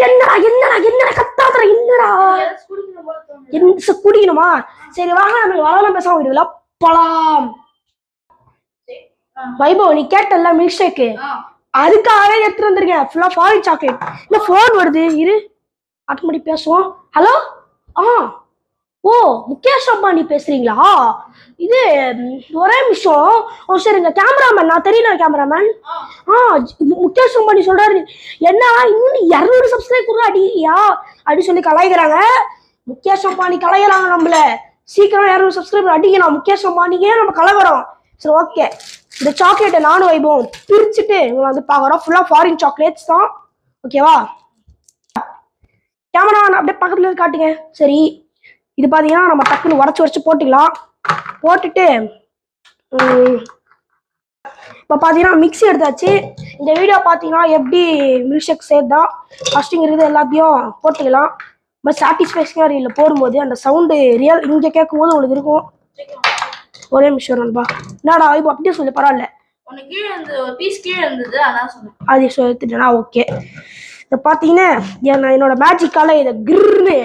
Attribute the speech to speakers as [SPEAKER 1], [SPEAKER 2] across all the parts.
[SPEAKER 1] என்னடா என்னடா என்னடா கத்தாதடா என்னடா என்ன குடிக்கணுமா சரி வாங்க நம்ம வளவளம் பேசாம விடுவல போலாம் வைபவ் நீ கேட்டல்ல மில்க் ஷேக் அதுக்காகவே எடுத்துட்டு வந்திருக்கேன் ஃபுல்லா ஃபாரின் சாக்லேட் இல்ல போன் வருது இரு ஆட்டோமேட்டிக் பேசுவோம் ஹலோ ஓ முகேஷ் அம்பானி பேசுறீங்களா இது ஒரே நிமிஷம் சரிங்க கேமராமேன் நான் தெரியல கேமராமேன் முகேஷ் அம்பானி சொல்றாரு என்ன இன்னும் 200 சப்ஸ்கிரைப் கூட அடிக்கிறியா அப்படின்னு சொல்லி கலாய்க்கிறாங்க முகேஷ் அம்பானி கலாய்கிறாங்க நம்மள சீக்கிரம் 200 சப்ஸ்கிரைபர் அடிக்கணும் முகேஷ் அம்பானிக்கே நம்ம கலவரம் சரி ஓகே இந்த சாக்லேட்டை நானும் வைப்போம் பிரிச்சுட்டு உங்களை வந்து பார்க்குறோம் ஃபுல்லாக ஃபாரின் சாக்லேட்ஸ் தான் ஓகேவா கேமரா அப்படியே பக்கத்துல இருந்து காட்டுங்க சரி இது பார்த்தீங்கன்னா நம்ம டக்குன்னு உடச்சு போட்டுக்கலாம் போட்டுட்டு இப்போ பார்த்தீங்கன்னா மிக்ஸி எடுத்தாச்சு இந்த வீடியோ பார்த்தீங்கன்னா எப்படி மில்க் ஷேக் சேர்தான் ஃபஸ்ட்டிங் இருக்குது எல்லாத்தையும் போட்டுக்கலாம் பட் சாட்டிஸ்ஃபேக்ஷனாக இல்லை போடும்போது அந்த சவுண்டு ரியல் இங்கே கேட்கும் போது உங்களுக்கு இருக்கும் ஒரே நிமிஷம் நண்பா என்னடா இப்போ அப்படியே சொல்லு பரவாயில்ல அது எடுத்துட்டேனா ஓகே இதை பார்த்தீங்கன்னா என்னோட மேஜிக்கால இதை கிர்னு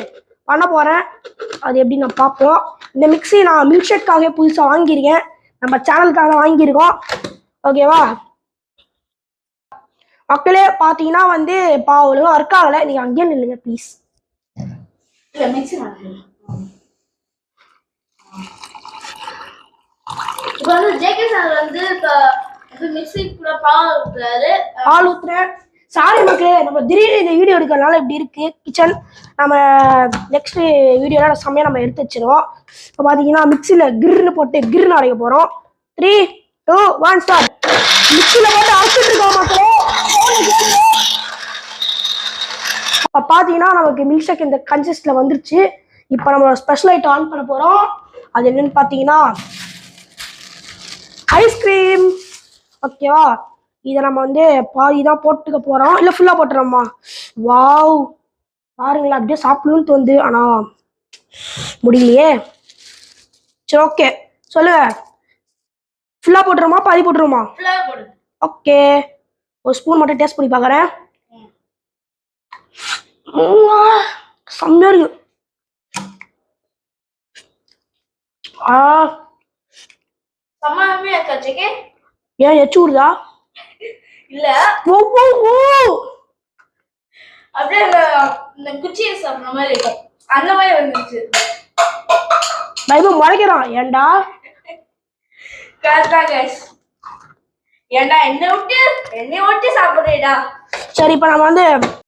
[SPEAKER 1] பண்ண போகிறேன் அது எப்படி நான் பார்ப்போம் இந்த மிக்ஸி நான் மில்க் ஷேக்காகவே புதுசாக வாங்கியிருக்கேன் நம்ம சேனலுக்காக வாங்கியிருக்கோம் ஓகேவா மக்களே பார்த்தீங்கன்னா வந்து ஒழுங்காக ஒர்க் ஆகலை நீங்கள் அங்கேயே நில்லுங்க ப்ளீஸ்
[SPEAKER 2] இப்போ வந்து ஜேகே சார் வந்து மிக்ஸி கூட
[SPEAKER 1] பால் ஊத்துறேன் சாரி மக்களே நம்ம திடீர்னு இந்த வீடியோ எடுக்கிறதுனால இப்படி இருக்கு கிச்சன் நம்ம நெக்ஸ்ட் வீடியோலாம் செம்மையாக நம்ம எடுத்து வச்சிருவோம் இப்போ பார்த்தீங்கன்னா மிக்சியில் கிர்னு போட்டு கிர்னு அரைக்க போகிறோம் 3 2 1 ஸ்டார்ட் மிக்சியில் போட்டு அரைச்சிட்டு இருக்கோம் மக்களே இப்போ பார்த்தீங்கன்னா நமக்கு மில்க் ஷேக் இந்த கன்சிஸ்டில் வந்துருச்சு இப்போ நம்ம ஸ்பெஷல் ஐட்டம் ஆன் பண்ண போகிறோம் அது என்னன்னு பார்த்தீங்கன்னா ஐஸ்கிரீம் ஓகேவா இதை நம்ம வந்து பாதி தான் போட்டுக்க போகிறோம் இல்லை ஃபுல்லாக போட்டுறோம்மா வாவ் பாருங்களேன் அப்படியே சாப்பிடணும்னு தோணுது ஆனால் முடியலையே சரி ஓகே சொல்லுங்க ஃபுல்லாக போட்டுருமா பாதி போட்டுருமா ஓகே ஒரு ஸ்பூன் மட்டும் டேஸ்ட் பண்ணி பார்க்குறேன் செம்மையா இருக்கு ஏன் எச்சு விடுதா
[SPEAKER 2] இல்ல அப்படியே இந்த குச்சியை சாப்பிடுற மாதிரி இருக்கும் அந்த மாதிரி வந்துருச்சு
[SPEAKER 1] பைபிள் முறைக்கிறான் ஏண்டா
[SPEAKER 2] கரெக்டா கைஸ் ஏண்டா என்னை விட்டு சாப்பிடுறேடா
[SPEAKER 1] சரி இப்போ நம்ம வந்து